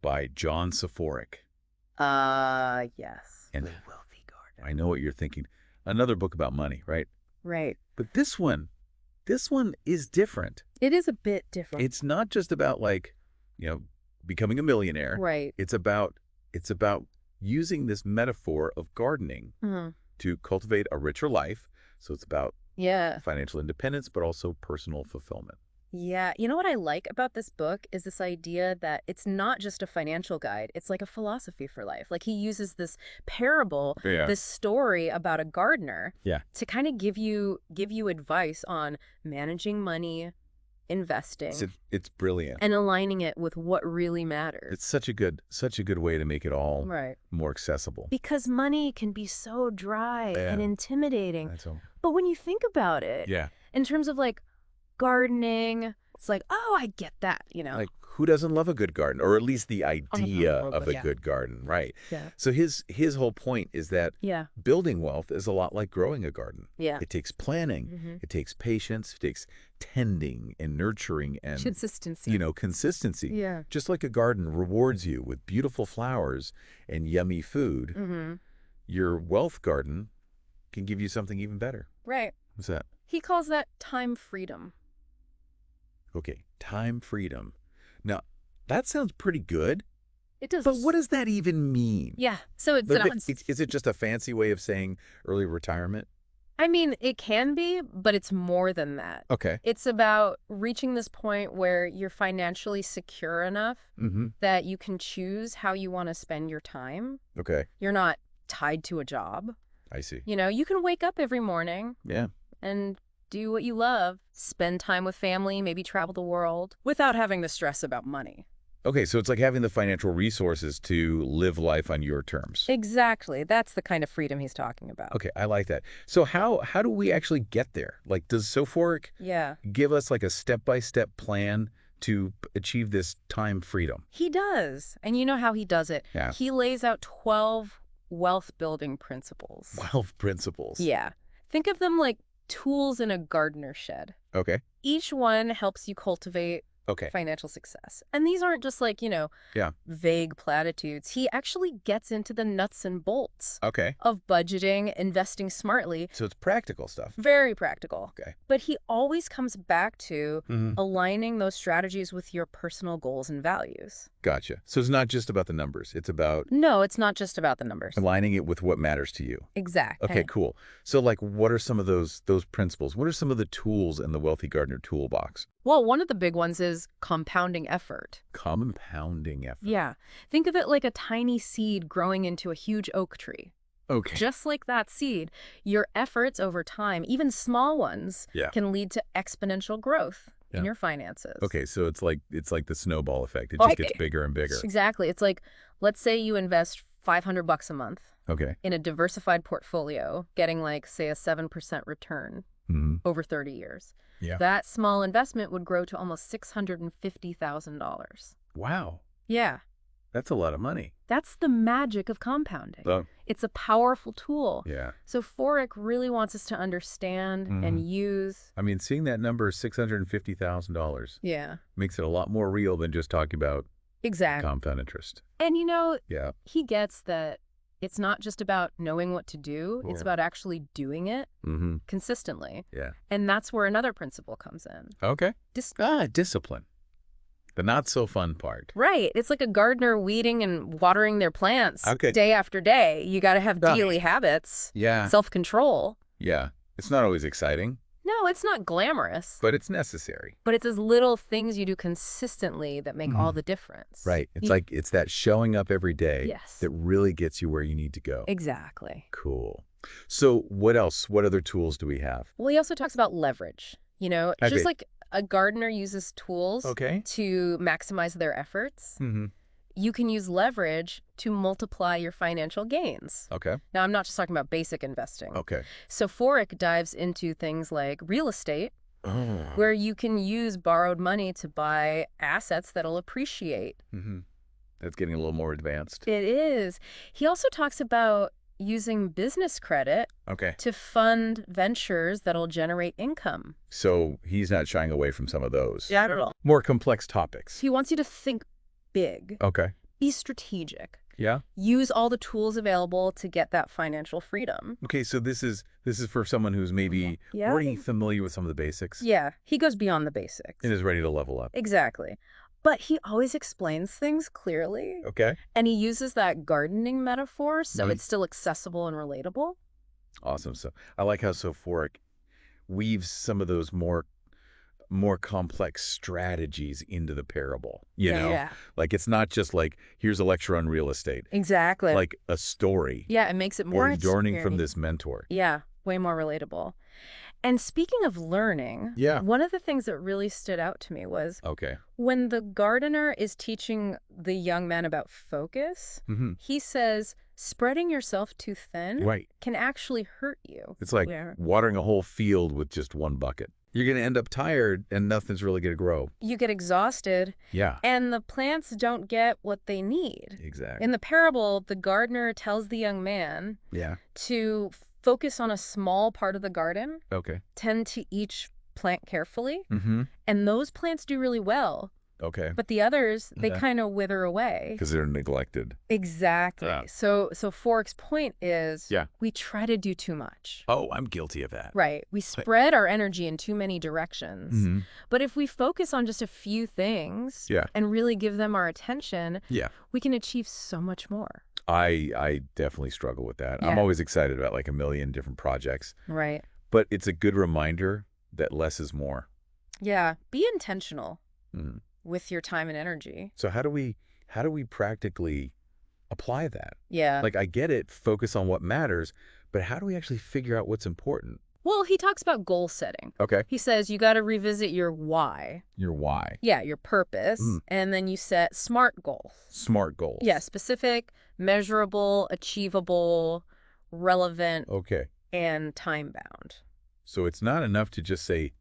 by John Soforic. Yes. And The Wealthy Gardener. I know what you're thinking. Another book about money, right? Right. But this one is different. It is a bit different. It's not just about becoming a millionaire. Right. It's about using this metaphor of gardening to cultivate a richer life. So it's about financial independence, but also personal fulfillment. Yeah. You know what I like about this book is this idea that it's not just a financial guide. It's like a philosophy for life. Like he uses this parable, this story about a gardener to kind of give you advice on managing money, investing. It's brilliant. And aligning it with what really matters. It's such a good way to make it all more accessible. Because money can be so dry and intimidating. But when you think about it, in terms of like gardening, it's like, oh, I get that, Like, who doesn't love a good garden, or at least the idea of a good garden, right? Yeah. So his whole point is that building wealth is a lot like growing a garden. Yeah. It takes planning, it takes patience, it takes tending and nurturing and consistency. Consistency. Yeah. Just like a garden rewards you with beautiful flowers and yummy food, your wealth garden can give you something even better. Right. What's that? He calls that time freedom. Okay, time freedom. Now, that sounds pretty good. It does. But what does that even mean? Yeah. So is it just a fancy way of saying early retirement? I mean, it can be, but it's more than that. Okay. It's about reaching this point where you're financially secure enough that you can choose how you want to spend your time. Okay. You're not tied to a job. I see. You can wake up every morning. Yeah. And do what you love, spend time with family, maybe travel the world, without having the stress about money. Okay, so it's like having the financial resources to live life on your terms. Exactly. That's the kind of freedom he's talking about. Okay, I like that. So how do we actually get there? Like, does Soforic give us like a step-by-step plan to achieve this time freedom? He does. And you know how he does it. Yeah. He lays out 12 wealth-building principles. Wealth principles. Yeah. Think of them like tools in a gardener shed. Okay. Each one helps you cultivate financial success. And these aren't just like, vague platitudes. He actually gets into the nuts and bolts of budgeting, investing smartly. So it's practical stuff. Very practical. Okay. But he always comes back to aligning those strategies with your personal goals and values. Gotcha. So it's not just about the numbers. It's about... No, it's not just about the numbers. Aligning it with what matters to you. Exactly. Okay, cool. So like, what are some of those principles? What are some of the tools in the Wealthy Gardener toolbox? Well, one of the big ones is compounding effort. Compounding effort. Yeah. Think of it like a tiny seed growing into a huge oak tree. Okay. Just like that seed, your efforts over time, even small ones, can lead to exponential growth in your finances. Okay, so it's like the snowball effect. It just gets bigger and bigger. Exactly. It's like, let's say you invest $500 a month in a diversified portfolio, getting like, say, a 7% return over 30 years. Yeah. That small investment would grow to almost $650,000. Wow. Yeah. That's a lot of money. That's the magic of compounding. It's a powerful tool. Yeah. So Soforic really wants us to understand and use. I mean, seeing that number, $650,000, makes it a lot more real than just talking about compound interest. And he gets that it's not just about knowing what to do. It's about actually doing it consistently. Yeah. And that's where another principle comes in. Okay. Discipline. The not so fun part. Right. It's like a gardener weeding and watering their plants day after day. You got to have daily habits. Yeah. Self-control. Yeah. It's not always exciting. No, it's not glamorous. But it's necessary. But it's those little things you do consistently that make all the difference. Right. It's that showing up every day that really gets you where you need to go. Exactly. Cool. So what else? What other tools do we have? Well, he also talks about leverage. Just like a gardener uses tools to maximize their efforts. You can use leverage to multiply your financial gains. Okay. Now, I'm not just talking about basic investing. Okay. Soforic dives into things like real estate, where you can use borrowed money to buy assets that'll appreciate. That's getting a little more advanced. It is. He also talks about using business credit to fund ventures that'll generate income. So he's not shying away from some of those. Yeah, not at all. More complex topics. He wants you to think big. Okay. Be strategic. Yeah. Use all the tools available to get that financial freedom. Okay, so this is for someone who's maybe already familiar with some of the basics. Yeah, he goes beyond the basics. And is ready to level up. Exactly. But he always explains things clearly. Okay. And he uses that gardening metaphor, so it's still accessible and relatable. Awesome. So I like how Soforic weaves some of those more complex strategies into the parable, you know? Yeah. Like, it's not just like, here's a lecture on real estate. Exactly. Like a story. Yeah, it makes it more learning from this mentor. Yeah, way more relatable. And speaking of learning, one of the things that really stood out to me was when the gardener is teaching the young man about focus, he says, spreading yourself too thin can actually hurt you. It's like watering a whole field with just one bucket. You're going to end up tired and nothing's really going to grow. You get exhausted. Yeah. And the plants don't get what they need. Exactly. In the parable, the gardener tells the young man to focus on a small part of the garden. Okay. Tend to each plant carefully. And those plants do really well. Okay. But the others, they kind of wither away. Because they're neglected. Exactly. Yeah. So Fork's point is we try to do too much. Oh, I'm guilty of that. Right. We spread our energy in too many directions. But if we focus on just a few things and really give them our attention, we can achieve so much more. I definitely struggle with that. I'm always excited about like a million different projects. Right. But it's a good reminder that less is more. Yeah. Be intentional. With your time and energy. So how do we practically apply that? Yeah. Like, I get it, focus on what matters, but how do we actually figure out what's important? Well, he talks about goal setting. Okay. He says you got to revisit your why. Your why. Yeah, your purpose. And then you set SMART goals. SMART goals. Yeah, specific, measurable, achievable, relevant, and time-bound. So it's not enough to just say,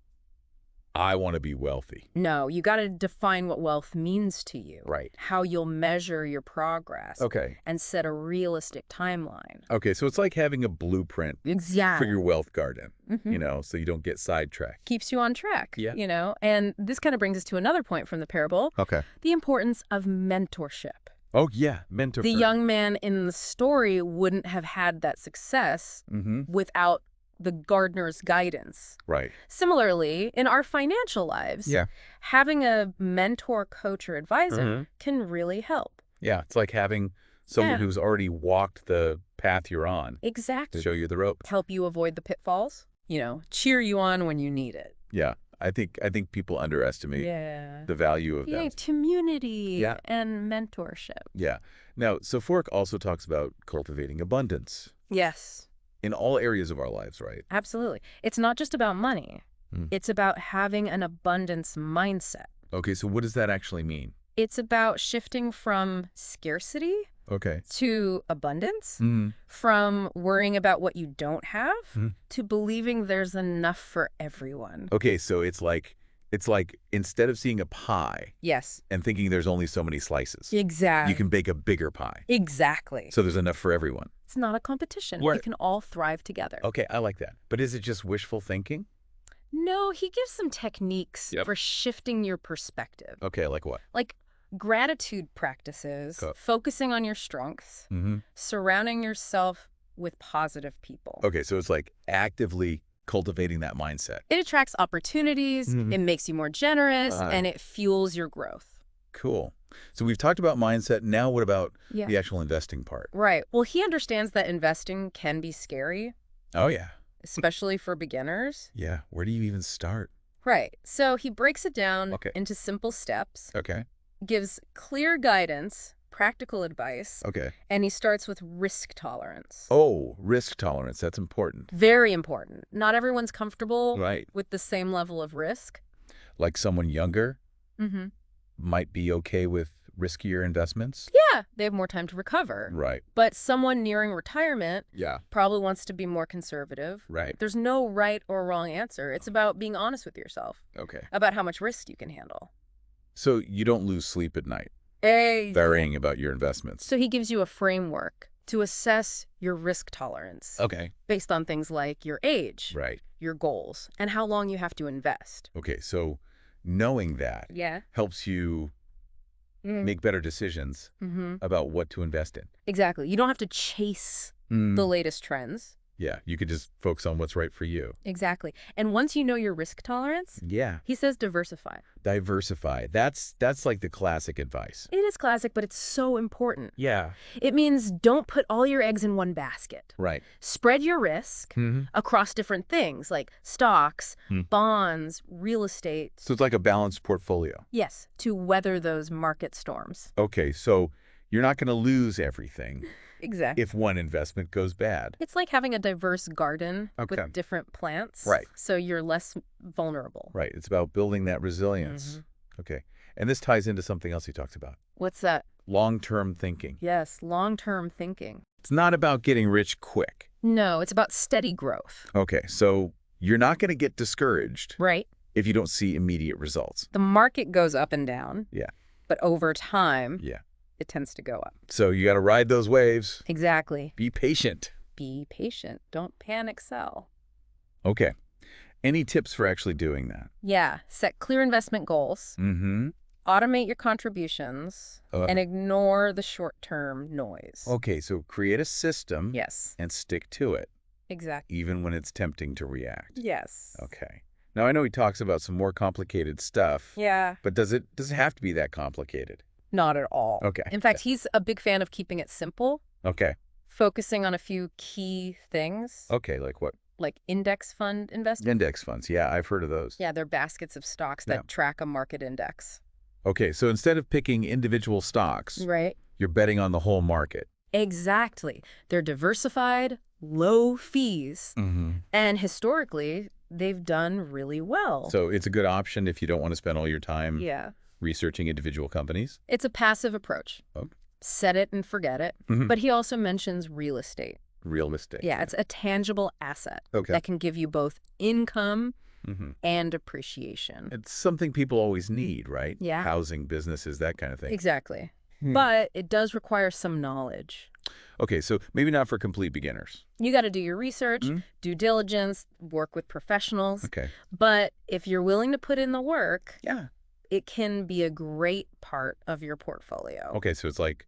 I want to be wealthy. No, you got to define what wealth means to you. Right. How you'll measure your progress. Okay. And set a realistic timeline. Okay, so it's like having a blueprint for your wealth garden, you know, so you don't get sidetracked. Keeps you on track, you know. And this kind of brings us to another point from the parable. Okay. The importance of mentorship. Oh, yeah, mentorship. The young man in the story wouldn't have had that success without the gardener's guidance. Right. Similarly, in our financial lives, having a mentor, coach, or advisor can really help. Yeah, it's like having someone who's already walked the path you're on. Exactly. To show you the ropes. Help you avoid the pitfalls, you know, cheer you on when you need it. Yeah, I think people underestimate the value of that. Yeah, community and mentorship. Yeah. Now, Soforic also talks about cultivating abundance. Yes. In all areas of our lives, right? Absolutely. It's not just about money. It's about having an abundance mindset. Okay, so what does that actually mean? It's about shifting from scarcity to abundance, from worrying about what you don't have to believing there's enough for everyone. Okay, so it's like instead of seeing a pie and thinking there's only so many slices. Exactly. You can bake a bigger pie. Exactly. So there's enough for everyone. It's not a competition. We can all thrive together. Okay, I like that. But is it just wishful thinking? No, he gives some techniques for shifting your perspective. Okay, like what? Like gratitude practices, focusing on your strengths, surrounding yourself with positive people. Okay, so it's like actively cultivating that mindset. It attracts opportunities, it makes you more generous, and it fuels your growth. Cool. So we've talked about mindset. Now what about the actual investing part? Right. Well, he understands that investing can be scary. Oh, yeah. Especially for beginners. Yeah. Where do you even start? Right. So he breaks it down into simple steps. Okay. Gives clear guidance, practical advice. Okay. And he starts with risk tolerance. Oh, risk tolerance. That's important. Very important. Not everyone's comfortable with the same level of risk. Like someone younger might be okay with riskier investments? Yeah, they have more time to recover. Right. But someone nearing retirement probably wants to be more conservative. Right. There's no right or wrong answer. It's about being honest with yourself. Okay. About how much risk you can handle. So you don't lose sleep at night varying about your investments. So he gives you a framework to assess your risk tolerance. Okay. Based on things like your age, your goals, and how long you have to invest. Okay, so knowing that helps you make better decisions about what to invest in. Exactly. You don't have to chase the latest trends. Yeah, you could just focus on what's right for you. Exactly. And once you know your risk tolerance, he says diversify. Diversify. That's like the classic advice. It is classic, but it's so important. Yeah. It means don't put all your eggs in one basket. Right. Spread your risk across different things like stocks, bonds, real estate. So it's like a balanced portfolio. Yes, to weather those market storms. Okay, so you're not going to lose everything. Exactly. If one investment goes bad. It's like having a diverse garden with different plants. Right. So you're less vulnerable. Right. It's about building that resilience. Okay. And this ties into something else he talks about. What's that? Long-term thinking. Yes, long-term thinking. It's not about getting rich quick. No, it's about steady growth. Okay. So you're not going to get discouraged. Right. If you don't see immediate results. The market goes up and down. Yeah. But over time. Yeah. It tends to go up. So you got to ride those waves. Exactly. Be patient. Be patient. Don't panic sell. Okay. Any tips for actually doing that? Yeah. Set clear investment goals. Automate your contributions. And ignore the short-term noise. Okay. So create a system. Yes. And stick to it. Exactly. Even when it's tempting to react. Yes. Okay. Now, I know he talks about some more complicated stuff. Yeah. But does it have to be that complicated? Not at all. Okay. In fact, he's a big fan of keeping it simple. Okay. Focusing on a few key things. Okay, like what? Like index fund investment. Index funds. Yeah, I've heard of those. Yeah, they're baskets of stocks that track a market index. Okay, so instead of picking individual stocks, you're betting on the whole market. Exactly. They're diversified, low fees, and historically, they've done really well. So it's a good option if you don't want to spend all your time researching individual companies? It's a passive approach. Okay. Set it and forget it. But he also mentions real estate. Real estate. Yeah, it's a tangible asset that can give you both income and appreciation. It's something people always need, right? Yeah. Housing, businesses, that kind of thing. Exactly. But it does require some knowledge. Okay, so maybe not for complete beginners. You got to do your research, due diligence, work with professionals. Okay. But if you're willing to put in the work, it can be a great part of your portfolio. Okay, so it's like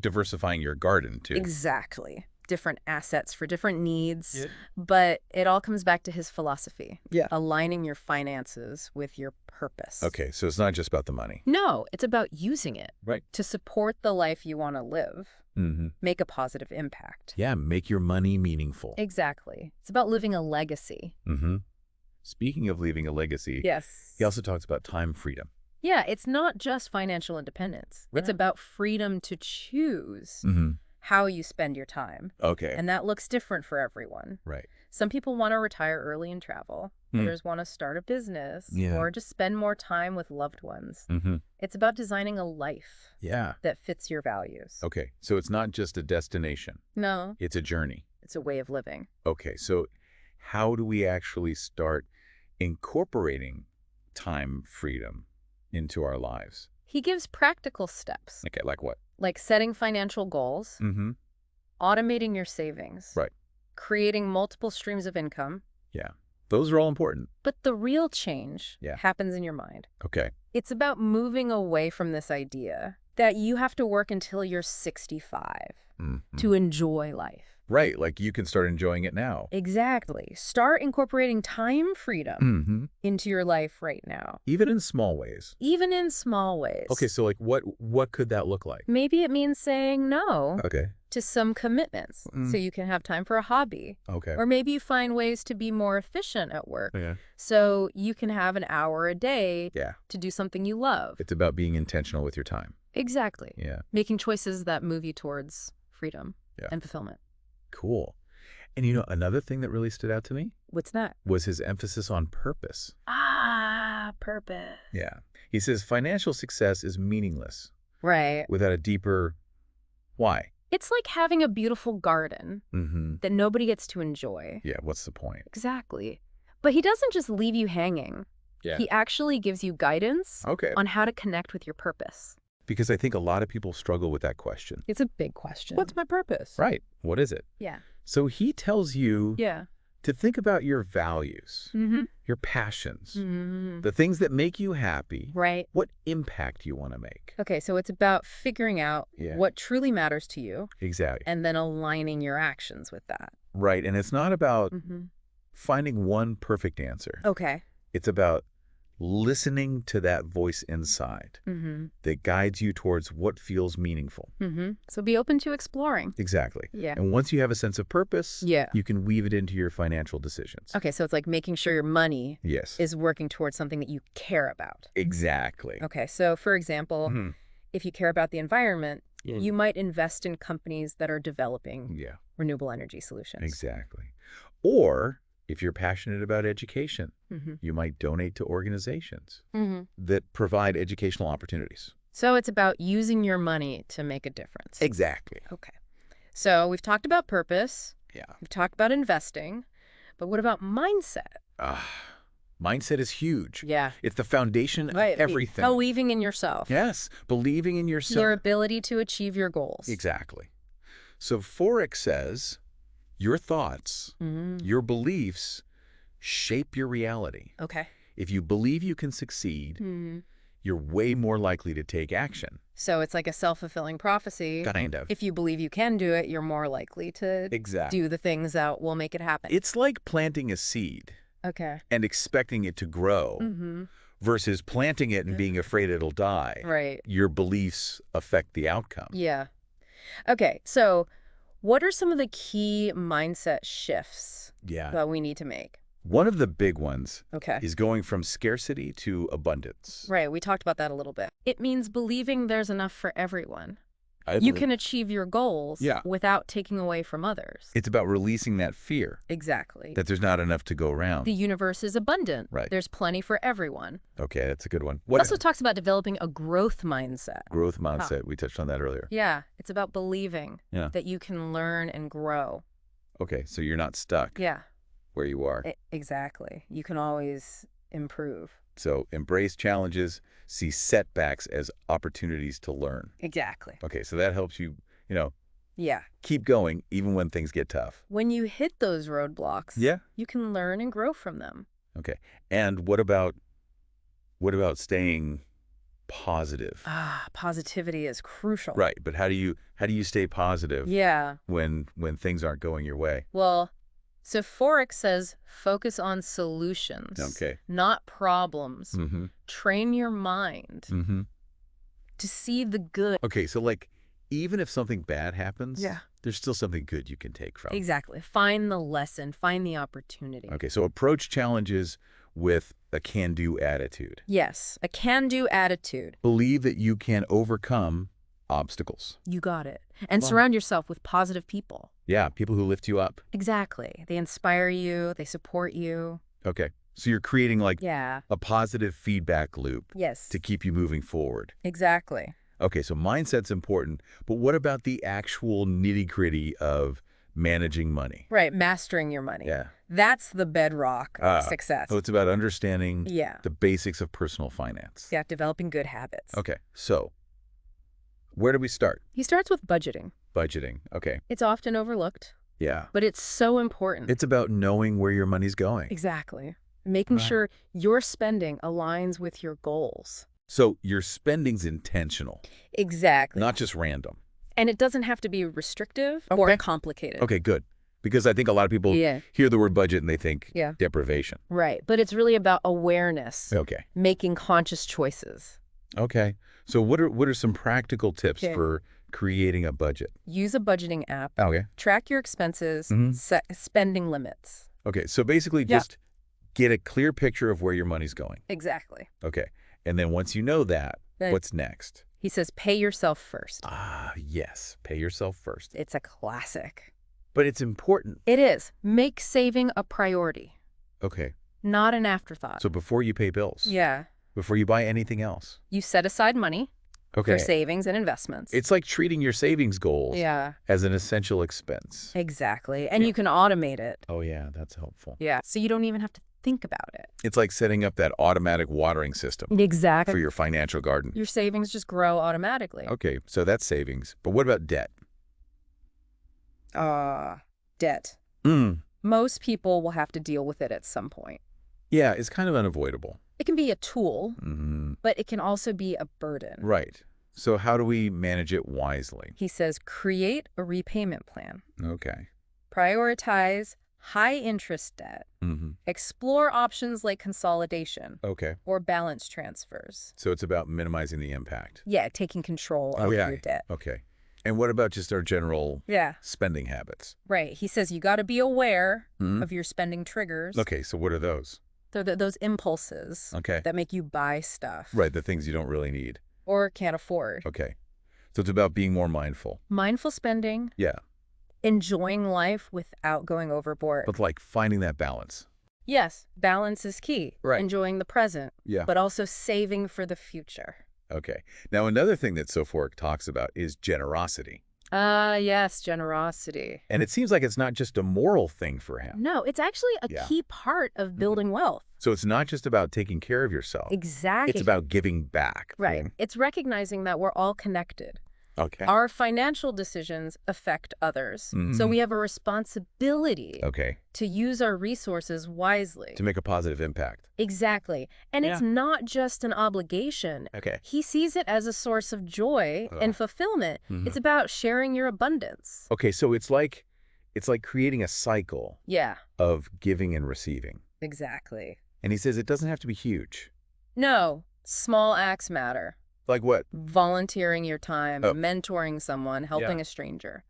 diversifying your garden too. Exactly. Different assets for different needs. But it all comes back to his philosophy. Yeah. Aligning your finances with your purpose. Okay, so it's not just about the money. No, it's about using it. Right. To support the life you want to live. Make a positive impact. Yeah, make your money meaningful. Exactly. It's about living a legacy. Speaking of leaving a legacy, he also talks about time freedom. Yeah, it's not just financial independence. It's about freedom to choose how you spend your time. Okay. And that looks different for everyone. Right. Some people want to retire early and travel. Others want to start a business or just spend more time with loved ones. It's about designing a life that fits your values. Okay. So it's not just a destination. No. It's a journey. It's a way of living. Okay. So how do we actually start incorporating time freedom into our lives? He gives practical steps. Okay, like what? Like setting financial goals, automating your savings, creating multiple streams of income. Yeah, those are all important. But the real change happens in your mind. Okay. It's about moving away from this idea that you have to work until you're 65 to enjoy life. Right, like you can start enjoying it now. Exactly. Start incorporating time freedom into your life right now. Even in small ways. Even in small ways. Okay, so like what could that look like? Maybe it means saying no to some commitments so you can have time for a hobby. Okay. Or maybe you find ways to be more efficient at work so you can have an hour a day to do something you love. It's about being intentional with your time. Exactly. Yeah. Making choices that move you towards freedom and fulfillment. Cool. And you know, another thing that really stood out to me? What's that? Was his emphasis on purpose. Ah, purpose. Yeah. He says financial success is meaningless. Right. Without a deeper why. It's like having a beautiful garden that nobody gets to enjoy. Yeah, what's the point? Exactly. But he doesn't just leave you hanging. Yeah. He actually gives you guidance on how to connect with your purpose. Because I think a lot of people struggle with that question. It's a big question. What's my purpose? Right. What is it? Yeah. So he tells you to think about your values, your passions, the things that make you happy, what impact you want to make. Okay, so it's about figuring out what truly matters to you. Exactly. And then aligning your actions with that. Right, and it's not about finding one perfect answer. Okay. It's about listening to that voice inside that guides you towards what feels meaningful. So be open to exploring. Exactly. Yeah. And once you have a sense of purpose, you can weave it into your financial decisions. Okay, so it's like making sure your money is working towards something that you care about. Exactly. Okay, so for example, if you care about the environment, you might invest in companies that are developing renewable energy solutions. Exactly. Or if you're passionate about education, you might donate to organizations that provide educational opportunities. So it's about using your money to make a difference. Exactly. Okay. So we've talked about purpose. Yeah. We've talked about investing. But what about mindset? Mindset is huge. Yeah. It's the foundation of everything. Believing in yourself. Yes. Believing in yourself. Your ability to achieve your goals. Exactly. So Soforic says your thoughts, your beliefs shape your reality. Okay. If you believe you can succeed, you're way more likely to take action. So it's like a self-fulfilling prophecy. Kind of. If you believe you can do it, you're more likely to do the things that will make it happen. It's like planting a seed and expecting it to grow versus planting it and being afraid it'll die. Right. Your beliefs affect the outcome. Yeah. Okay, so what are some of the key mindset shifts that we need to make? One of the big ones is going from scarcity to abundance. Right, we talked about that a little bit. It means believing there's enough for everyone. You can achieve your goals without taking away from others. It's about releasing that fear. Exactly. That there's not enough to go around. The universe is abundant. Right. There's plenty for everyone. Okay, that's a good one. It also talks about developing a growth mindset. Growth mindset. We touched on that earlier. Yeah, it's about believing that you can learn and grow. Okay, so you're not stuck where you are. Exactly. You can always improve. So embrace challenges, see setbacks as opportunities to learn. Exactly. Okay, so that helps you, keep going even when things get tough. When you hit those roadblocks, you can learn and grow from them. Okay. And what about staying positive? Positivity is crucial. Right, but how do you stay positive when things aren't going your way? Well, Soforic says focus on solutions, not problems. Train your mind to see the good. Okay, so even if something bad happens, there's still something good you can take from it. Exactly. Find the lesson, find the opportunity. Okay, so approach challenges with a can-do attitude. Yes, a can-do attitude. Believe that you can overcome obstacles. You got it. And surround yourself with positive people. Yeah, people who lift you up. Exactly. They inspire you. They support you. Okay. So you're creating a positive feedback loop to keep you moving forward. Exactly. Okay, so mindset's important, but what about the actual nitty-gritty of managing money? Right, mastering your money. Yeah. That's the bedrock of success. So it's about understanding the basics of personal finance. Yeah, developing good habits. Okay, so where do we start? He starts with budgeting. Budgeting, okay. It's often overlooked. Yeah. But it's so important. It's about knowing where your money's going. Exactly. Making sure your spending aligns with your goals. So your spending's intentional. Exactly. Not just random. And it doesn't have to be restrictive or complicated. Okay, good. Because I think a lot of people hear the word budget and they think deprivation. Right. But it's really about awareness. Okay. Making conscious choices. Okay. So what are some practical tips for creating a budget? Use a budgeting app. Okay. Track your expenses. Set spending limits. Okay. So basically just get a clear picture of where your money's going. Exactly. Okay. And then once you know that, what's next? He says pay yourself first. Yes. Pay yourself first. It's a classic. But it's important. It is. Make saving a priority. Okay. Not an afterthought. So before you pay bills. Yeah. Before you buy anything else. You set aside money for savings and investments. It's like treating your savings goals as an essential expense. Exactly. And you can automate it. Oh, yeah. That's helpful. Yeah. So you don't even have to think about it. It's like setting up that automatic watering system. Exactly. For your financial garden. Your savings just grow automatically. Okay. So that's savings. But what about debt? Debt. Most people will have to deal with it at some point. Yeah, it's kind of unavoidable. It can be a tool, but it can also be a burden. Right. So how do we manage it wisely? He says, create a repayment plan. Okay. Prioritize high-interest debt. Explore options like consolidation. Okay. Or balance transfers. So it's about minimizing the impact. Yeah, taking control of your debt. Okay. And what about just our general spending habits? Right. He says you got to be aware of your spending triggers. Okay, so what are those? They're those impulses that make you buy stuff. Right, the things you don't really need. Or can't afford. Okay. So it's about being more mindful. Mindful spending. Yeah. Enjoying life without going overboard. But like finding that balance. Yes, balance is key. Right. Enjoying the present. Yeah. But also saving for the future. Okay. Now, another thing that Soforic talks about is generosity. Yes, generosity. And it seems like it's not just a moral thing for him. No, it's actually a key part of building wealth. So it's not just about taking care of yourself. Exactly. It's about giving back. Right. It's recognizing that we're all connected. Okay. Our financial decisions affect others. So we have a responsibility to use our resources wisely. To make a positive impact. Exactly. And it's not just an obligation. Okay. He sees it as a source of joy and fulfillment. It's about sharing your abundance. Okay, so it's like creating a cycle of giving and receiving. Exactly. And he says it doesn't have to be huge. No, small acts matter. Like what? Volunteering your time, mentoring someone, helping a stranger.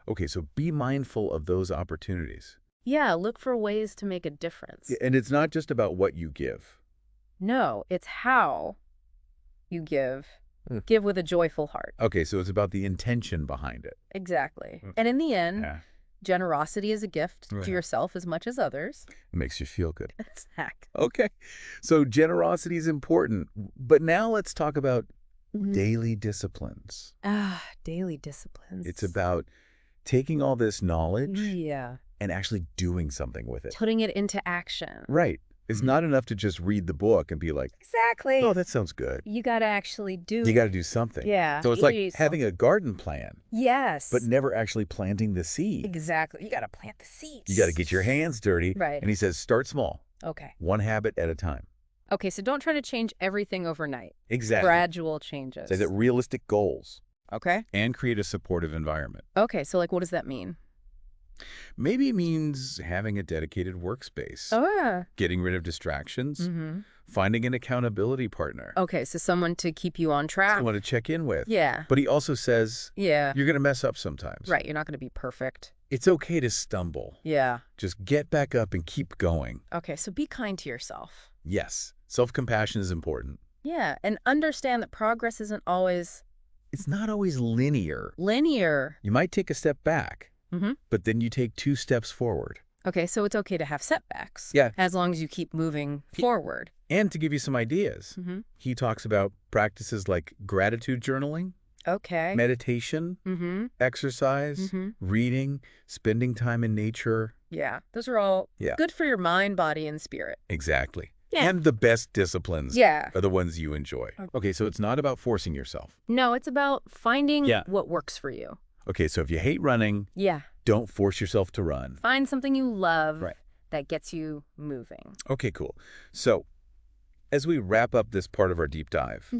Okay, so be mindful of those opportunities. Yeah, look for ways to make a difference. And it's not just about what you give. No, it's how you give. Give with a joyful heart. Okay, so it's about the intention behind it. Exactly. And in the end, generosity is a gift to yourself as much as others. It makes you feel good. Exactly. Okay. So generosity is important. But now let's talk about daily disciplines. Daily disciplines. It's about taking all this knowledge and actually doing something with it. Putting it into action. Right. It's not enough to just read the book and be like, exactly. Oh, that sounds good. You got to actually do. You got to do something. Yeah. So it's like having a garden plan. Yes. But never actually planting the seed. Exactly. You got to plant the seeds. You got to get your hands dirty. Right. And he says, start small. Okay. One habit at a time. Okay, so don't try to change everything overnight. Exactly. Gradual changes. Say that realistic goals. Okay. And create a supportive environment. Okay, so like what does that mean? Maybe it means having a dedicated workspace. Oh, yeah. Getting rid of distractions. Finding an accountability partner. Okay, so someone to keep you on track. Someone to check in with. Yeah. But he also says, you're going to mess up sometimes. Right, you're not going to be perfect. It's okay to stumble. Yeah. Just get back up and keep going. Okay, so be kind to yourself. Yes. Self-compassion is important. Yeah, and understand that progress isn't always... It's not always linear. You might take a step back, but then you take 2 steps forward. Okay, so it's okay to have setbacks. Yeah. As long as you keep moving forward. And to give you some ideas, he talks about practices like gratitude journaling. Okay. Meditation, exercise, reading, spending time in nature. Yeah, those are all good for your mind, body, and spirit. Exactly. Yeah. And the best disciplines are the ones you enjoy. Okay, so it's not about forcing yourself. No, it's about finding what works for you. Okay, so if you hate running, don't force yourself to run. Find something you love that gets you moving. Okay, cool. So as we wrap up this part of our deep dive,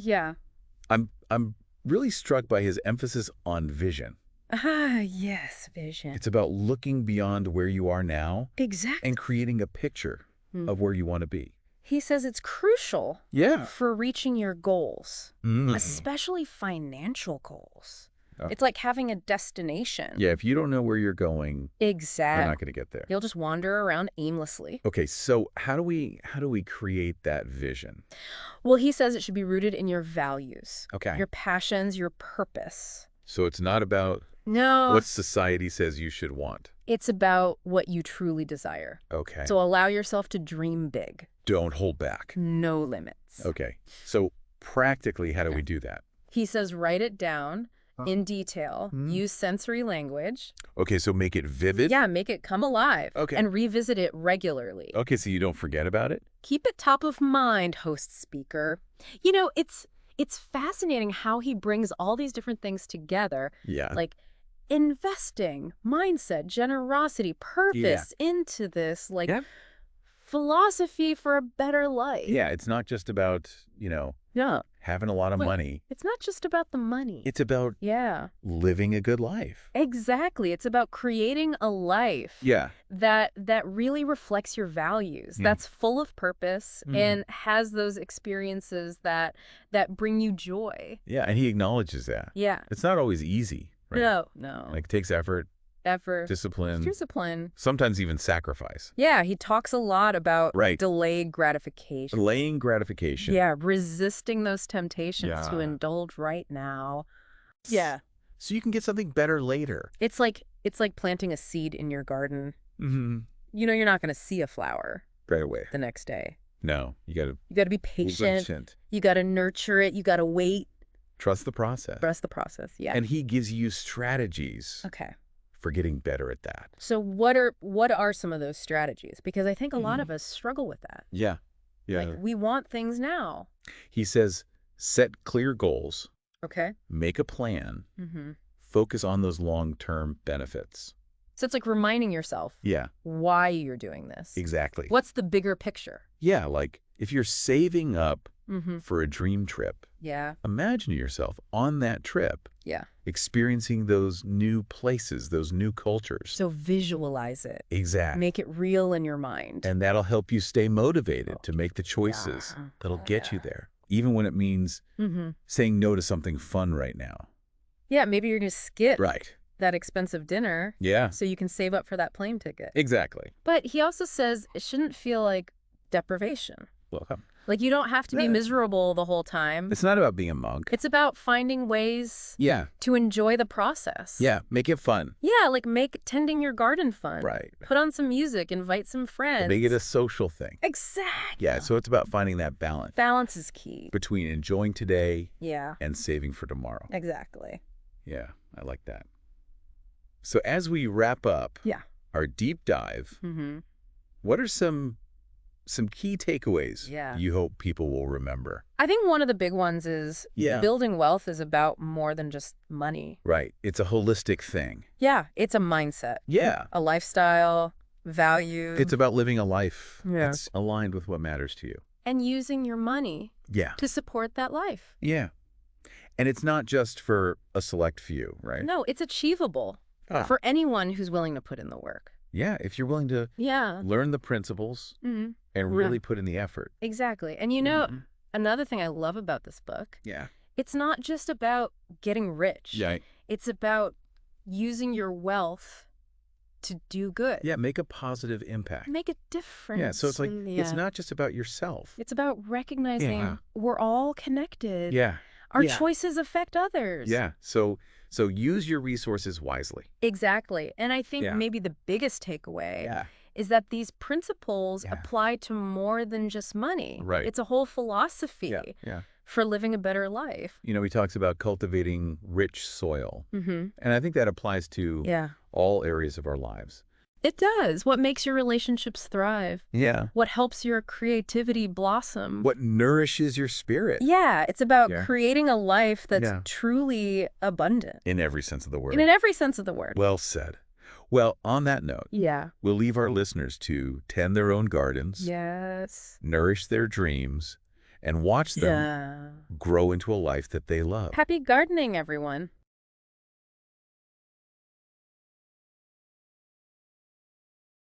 I'm really struck by his emphasis on vision. Yes, vision. It's about looking beyond where you are now. Exactly. And creating a picture of where you want to be. He says it's crucial for reaching your goals, especially financial goals. It's like having a destination. Yeah, if you don't know where you're going, you're not going to get there. You'll just wander around aimlessly. Okay, so how do we create that vision? Well, he says it should be rooted in your values. Okay. Your passions, your purpose. So it's not about what society says you should want. It's about what you truly desire. Okay. So allow yourself to dream big. Don't hold back. No limits. Okay. So practically, how do we do that? He says write it down in detail. Use sensory language. Okay, so make it vivid? Yeah, make it come alive. Okay. And revisit it regularly. Okay, so you don't forget about it? Keep it top of mind, host speaker. You know, it's fascinating how he brings all these different things together. Yeah. Like investing, mindset, generosity, purpose into this, like, philosophy for a better life. Yeah, it's not just about, having a lot of money. It's not just about the money. It's about living a good life. Exactly. It's about creating a life that really reflects your values, that's full of purpose and has those experiences that bring you joy. Yeah, and he acknowledges that. Yeah. It's not always easy, right? No. Like, it takes effort. Discipline. Sometimes even sacrifice. Yeah, he talks a lot about delayed gratification. Delaying gratification. Yeah, resisting those temptations to indulge right now. Yeah. So you can get something better later. It's like planting a seed in your garden. You're not going to see a flower right away the next day. No, you got to be patient. You got to nurture it. You got to wait. Trust the process. Yeah. And he gives you strategies. Okay. For getting better at that. So what are some of those strategies? Because I think a lot of us struggle with that. Yeah. Like, we want things now. He says, set clear goals. Okay. Make a plan. Focus on those long-term benefits. So it's like reminding yourself why you're doing this. Exactly. What's the bigger picture? Yeah, like if you're saving up for a dream trip, imagine yourself on that trip. Experiencing those new places, those new cultures. So visualize it. Exactly. Make it real in your mind. And that'll help you stay motivated to make the choices that'll get you there. Even when it means saying no to something fun right now. Yeah, maybe you're going to skip that expensive dinner. Yeah. So you can save up for that plane ticket. Exactly. But he also says it shouldn't feel like deprivation. Welcome. Like, you don't have to be miserable the whole time. It's not about being a monk. It's about finding ways to enjoy the process. Yeah, make it fun. Yeah, like make tending your garden fun. Right. Put on some music, invite some friends. Make it a social thing. Exactly. Yeah, so it's about finding that balance. Balance is key. Between enjoying today and saving for tomorrow. Exactly. Yeah, I like that. So as we wrap up our deep dive, what are some key takeaways you hope people will remember? I think one of the big ones is building wealth is about more than just money. Right. It's a holistic thing. Yeah. It's a mindset. Yeah. A lifestyle, value. It's about living a life that's aligned with what matters to you. And using your money to support that life. Yeah. And it's not just for a select few, right? No, it's achievable for anyone who's willing to put in the work. Yeah, if you're willing to learn the principles and really put in the effort. Exactly. And another thing I love about this book, it's not just about getting rich. Yeah. It's about using your wealth to do good. Yeah, make a positive impact. Make a difference. Yeah, so it's like, it's not just about yourself. It's about recognizing we're all connected. Yeah. Our choices affect others. Yeah, so use your resources wisely. Exactly. And I think maybe the biggest takeaway is that these principles apply to more than just money. Right. It's a whole philosophy for living a better life. He talks about cultivating rich soil. And I think that applies to all areas of our lives. It does. What makes your relationships thrive? Yeah. What helps your creativity blossom? What nourishes your spirit? Yeah. It's about creating a life that's truly abundant. In every sense of the word. In every sense of the word. Well said. Well, on that note, we'll leave our listeners to tend their own gardens. Yes. Nourish their dreams and watch them grow into a life that they love. Happy gardening, everyone.